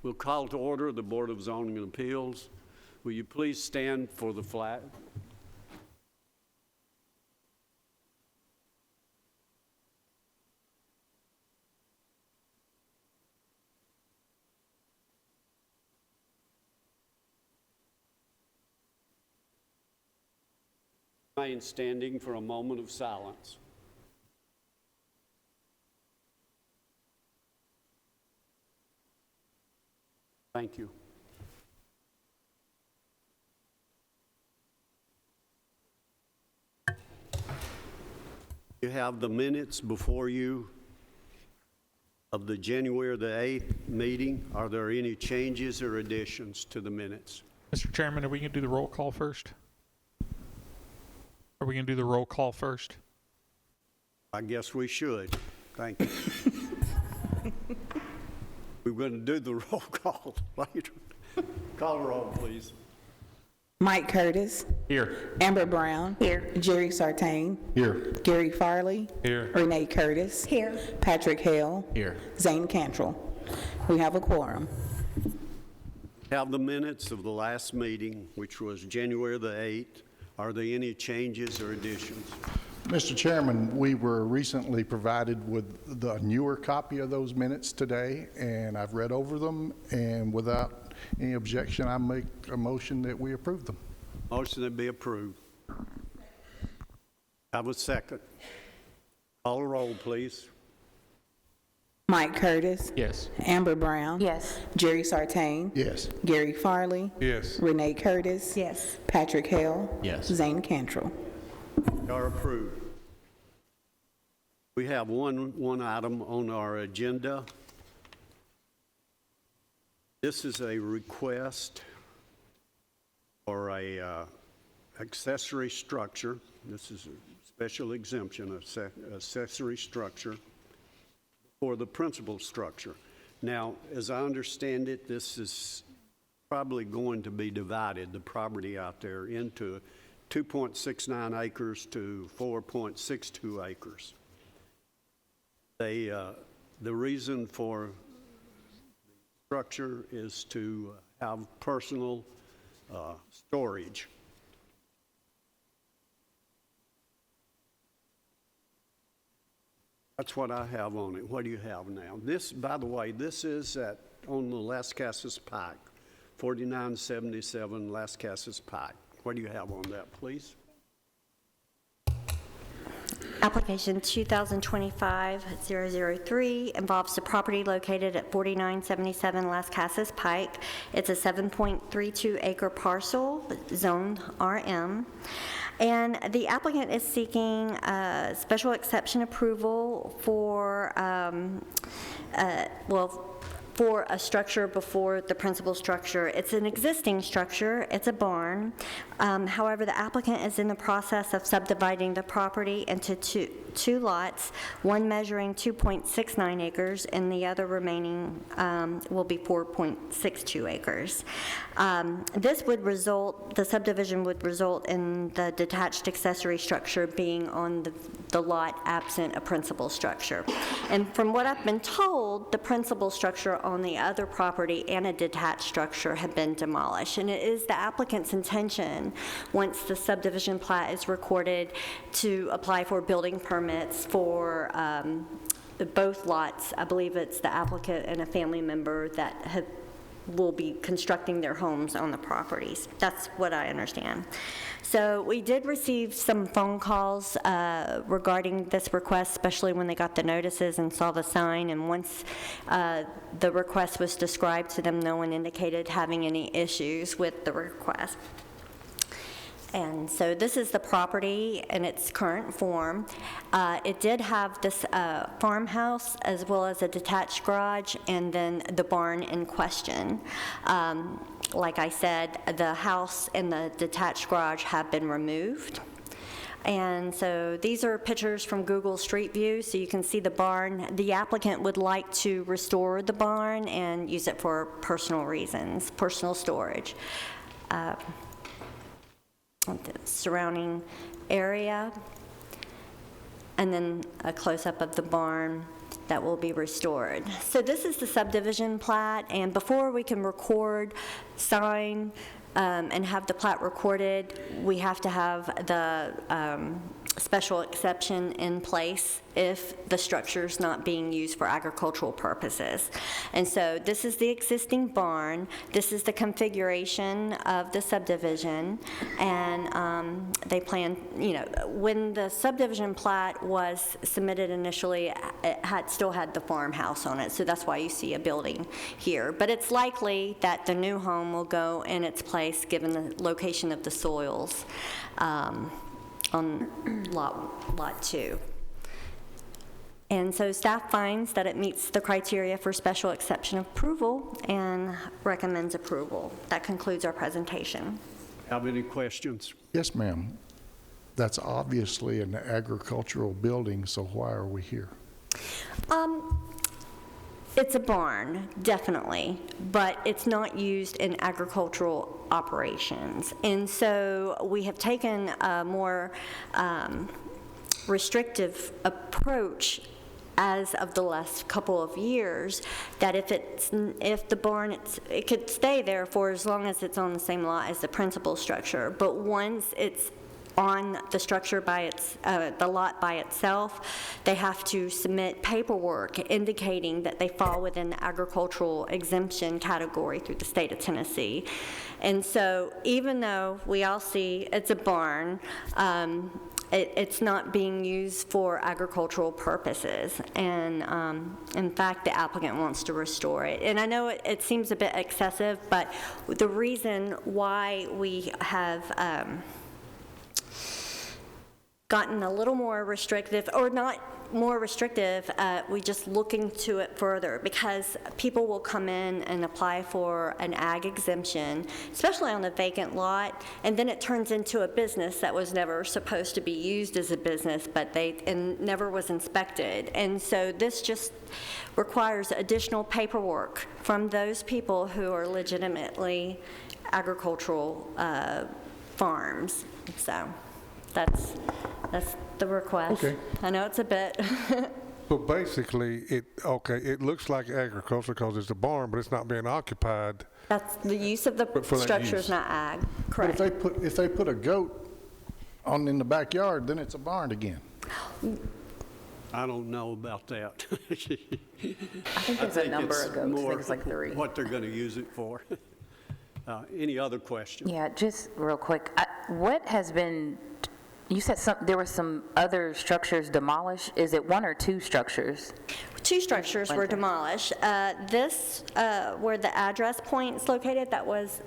We'll call to order the Board of Zoning and Appeals. Will you please stand for the flag? Remain standing for a moment of silence. Thank you. You have the minutes before you of the January the 8th meeting. Are there any changes or additions to the minutes? Mr. Chairman, are we going to do the roll call first? Are we going to do the roll call first? I guess we should. Thank you. We're going to do the roll call later. Call roll, please. Mike Curtis. Here. Amber Brown. Here. Jerry Sartain. Here. Gary Farley. Here. Renee Curtis. Here. Patrick Hale. Here. Zane Cantrell. We have a quorum. Have the minutes of the last meeting, which was January the 8th. Are there any changes or additions? Mr. Chairman, we were recently provided with the newer copy of those minutes today, and I've read over them, and without any objection, I make a motion that we approve them. Motion to be approved. Have a second. Call a roll, please. Mike Curtis. Yes. Amber Brown. Yes. Jerry Sartain. Yes. Gary Farley. Yes. Renee Curtis. Yes. Patrick Hale. Yes. Zane Cantrell. Are approved. We have one item on our agenda. This is a request for a accessory structure. This is a special exemption, accessory structure for the principal structure. Now, as I understand it, this is probably going to be divided, the property out there, into 2.69 acres to 4.62 acres. The reason for structure is to have personal storage. That's what I have on it. What do you have now? This, by the way, this is on the Las Casas Pike, 4977 Las Casas Pike. What do you have on that, please? Application 2025-003 involves the property located at 4977 Las Casas Pike. It's a 7.32 acre parcel, zoned RM. And the applicant is seeking special exception approval for, for a structure before the principal structure. It's an existing structure, it's a barn. However, the applicant is in the process of subdividing the property into two lots, one measuring 2.69 acres and the other remaining will be 4.62 acres. This would result, the subdivision would result in the detached accessory structure being on the lot absent a principal structure. And from what I've been told, the principal structure on the other property and a detached structure have been demolished. And it is the applicant's intention, once the subdivision plat is recorded, to apply for building permits for both lots. I believe it's the applicant and a family member that will be constructing their homes on the properties. That's what I understand. So we did receive some phone calls regarding this request, especially when they got the notices and saw the sign. And once the request was described to them, no one indicated having any issues with the request. And so this is the property in its current form. It did have this farmhouse as well as a detached garage and then the barn in question. Like I said, the house and the detached garage have been removed. And so these are pictures from Google Street View, so you can see the barn. The applicant would like to restore the barn and use it for personal reasons, personal storage. The surrounding area, and then a close-up of the barn that will be restored. So this is the subdivision plat, and before we can record, sign, and have the plat recorded, we have to have the special exception in place if the structure's not being used for agricultural purposes. And so this is the existing barn, this is the configuration of the subdivision, and they plan, when the subdivision plat was submitted initially, it still had the farmhouse on it, so that's why you see a building here. But it's likely that the new home will go in its place given the location of the soils on lot 2. And so staff finds that it meets the criteria for special exception approval and recommends approval. That concludes our presentation. Have any questions? Yes, ma'am. That's obviously an agricultural building, so why are we here? It's a barn, definitely, but it's not used in agricultural operations. And so we have taken a more restrictive approach as of the last couple of years, that if the barn, it could stay there for as long as it's on the same lot as the principal structure. But once it's on the structure by the lot by itself, they have to submit paperwork indicating that they fall within the agricultural exemption category through the state of Tennessee. And so even though we all see it's a barn, it's not being used for agricultural purposes. And in fact, the applicant wants to restore it. And I know it seems a bit excessive, but the reason why we have gotten a little more restrictive, or not more restrictive, we just look into it further, because people will come in and apply for an ag exemption, especially on a vacant lot, and then it turns into a business that was never supposed to be used as a business, and never was inspected. And so this just requires additional paperwork from those people who are legitimately agricultural farms. So that's the request. Okay. I know it's a bit. So basically, it looks like agriculture because it's a barn, but it's not being occupied. That's the use of the But for that structure is use. not ag. But Correct. if they put a goat in the backyard, then it's a barn again. I don't know about that. I think there's a number of goats. I think it's like 3. What they're going to use it for. Any other questions? Yeah, just real quick. What has been, you said there were some other structures demolished. Is it 1 or 2 structures? 2 structures were demolished. This, where the address point is located, that was,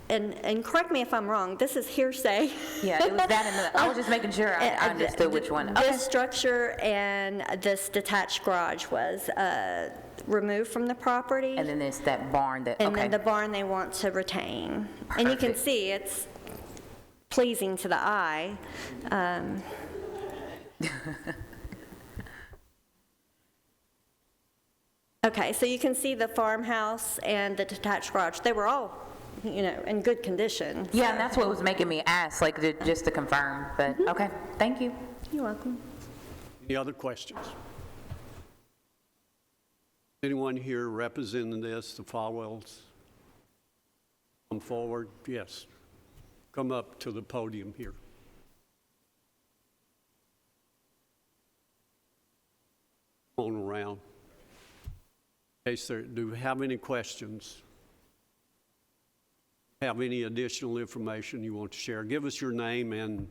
and correct me if I'm wrong, this is hearsay. Yeah, it was that I was just making sure I understood which one. Okay. This structure and this detached garage was removed from the property. And then there's that barn that, And okay. then the barn they want to retain. And you can Perfect. see it's pleasing to the eye. Okay, so you can see the farmhouse and the detached garage. They were all, in good condition. Yeah, and that's what was making me ask, just to confirm. But, okay, thank you. You're welcome. Any other questions? Anyone here representing this, the Fewells? Come forward, yes. Come up to the podium here. On around. In case do we have any questions? Have any additional information you want to share? Give us your name and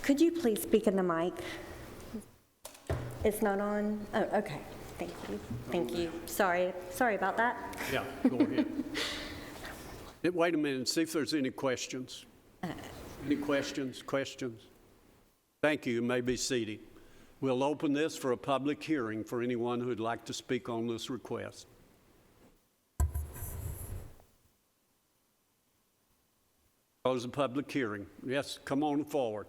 Could you please speak in the mic? It's not on? Oh, okay. Thank you. Thank you. Sorry about that. Yeah, go ahead. Wait a minute, see if there's any questions. Any questions? Thank you. You may be seated. We'll open this for a public hearing for anyone who'd like to speak on this request. Close the public hearing. Yes, come on forward.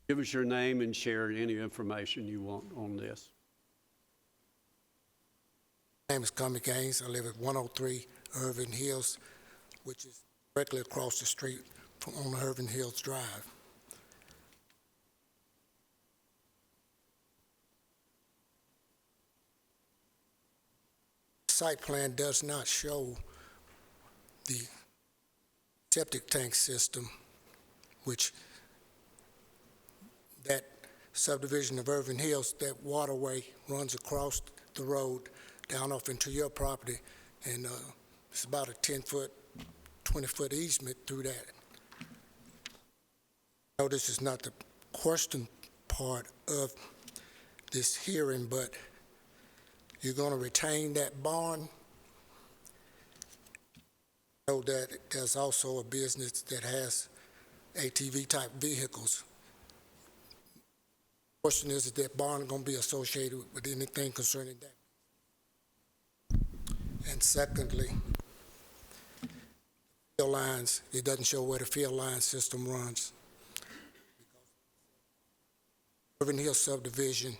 Give us your name and share any information you want on this. My name is Gummy Gaines. I live at 103 Irving Hills, which is directly across the street from on Irving Hills Drive. The site plan does not show the septic tank system, which that subdivision of Irving Hills, that waterway runs across the road down off into your property, and it's about a 10-foot, 20-foot easement through that. I know this is not the question part of this hearing, but you're going to retain that barn. I know that there's also a business that has ATV-type vehicles. The question is that barn going to be associated with anything concerning that? And secondly, field lines, it doesn't show where the field line system runs. Irving Hills subdivision,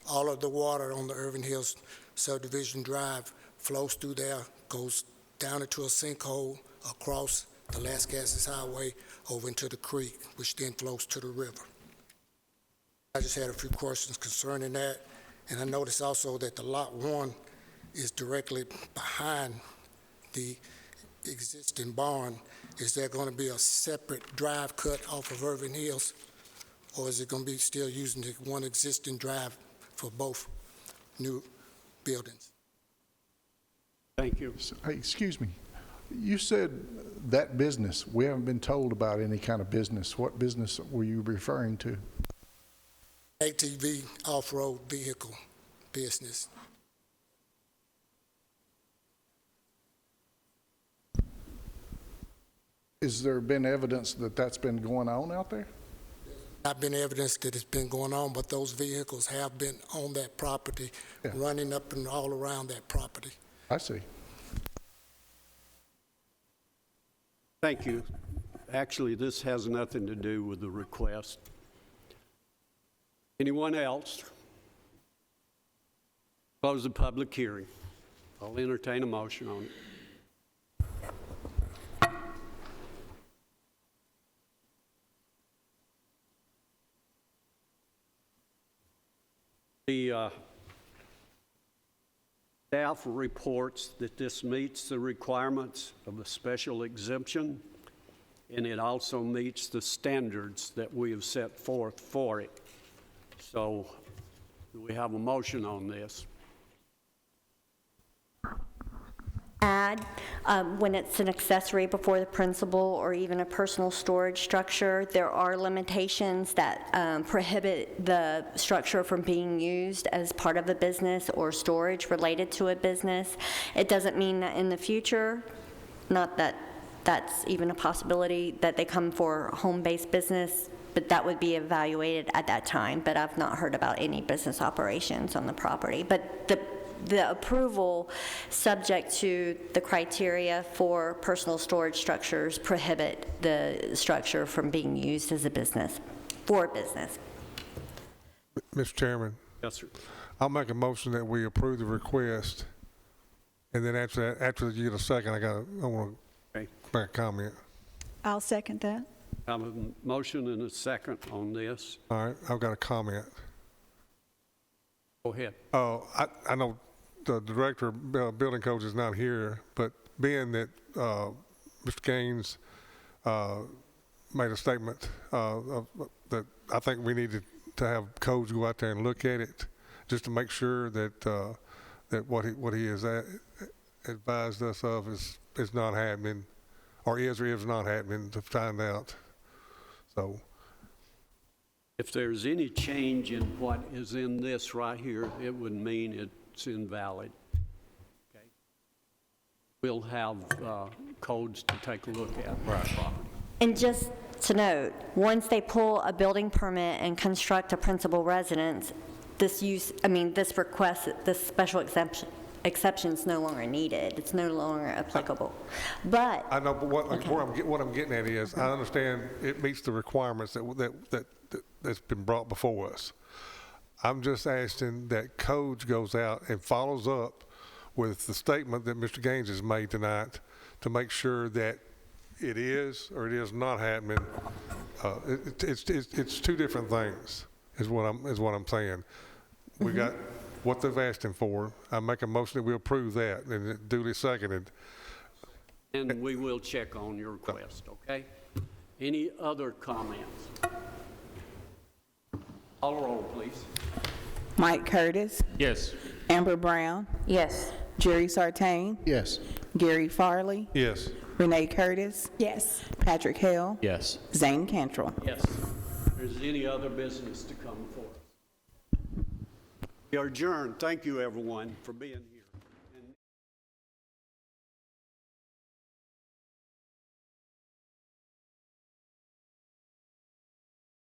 all of the water on the Irving Hills subdivision drive flows through there, goes down into a sinkhole across the Las Casas Highway over into the creek, which then flows to the river. I just had a few questions concerning that, and I noticed also that the Lot 1 is directly behind the existing barn. Is there going to be a separate drive cut off of Irving Hills, or is it going to be still using the one existing drive for both new buildings? Thank you. Hey, excuse me. You said that business. We haven't been told about any kind of business. What business were you referring to? ATV off-road vehicle business. Is there been evidence that that's been going on out there? Not been evidence that it's been going on, but those vehicles have been on that property, Yeah. running up and all around that property. I see. Thank you. Actually, this has nothing to do with the request. Anyone else? Close the public hearing. I'll entertain a motion on it. The staff reports that this meets the requirements of a special exemption, and it also meets the standards that we have set forth for it. So, do we have a motion on this? Add, when it's an accessory before the principal or even a personal storage structure, there are limitations that prohibit the structure from being used as part of a business or storage related to a business. It doesn't mean that in the future, not that that's even a possibility, that they come for home-based business, but that would be evaluated at that time. But I've not heard about any business operations on the property. But the approval, subject to the criteria for personal storage structures, prohibit the structure from being used as a business, for business. Mr. Chairman, Yes, sir. I'll make a motion that we approve the request, and then after that, after you get a second, I want to Okay. make a comment. I'll second that. I have a motion and a second on this. All right, I've got a comment. Go ahead. I know the director of building codes is not here, but being that Mr. Gaines made a statement that I think we needed to have codes go out there and look at it just to make sure that that what he has advised us of is not happening, or is not happening, to find out. So, If there's any change in what is in this right here, it would mean it's invalid. Okay? We'll have codes to take a look at. Right. And just to note, once they pull a building permit and construct a principal residence, this special exception is no longer needed. It's no longer applicable. But I know, but what I'm getting at is, I understand it meets the requirements that's been brought before us. I'm just asking that codes goes out and follows up with the statement that Mr. Gaines has made tonight to make sure that it is or it is not happening. It's two different things, is what I'm saying. We got what they've asked him for. I make a motion that we approve that, and it duly seconded. And we will check on your request, okay? Any other comments? Call roll, please. Mike Curtis, Yes. Amber Brown, Yes. Jerry Sartain, Yes. Gary Farley, Yes. Renee Curtis, Yes. Patrick Hale, Yes. Zane Cantrell. Yes. Is there any other business to come forth? We are adjourned. Thank you, everyone, for being here.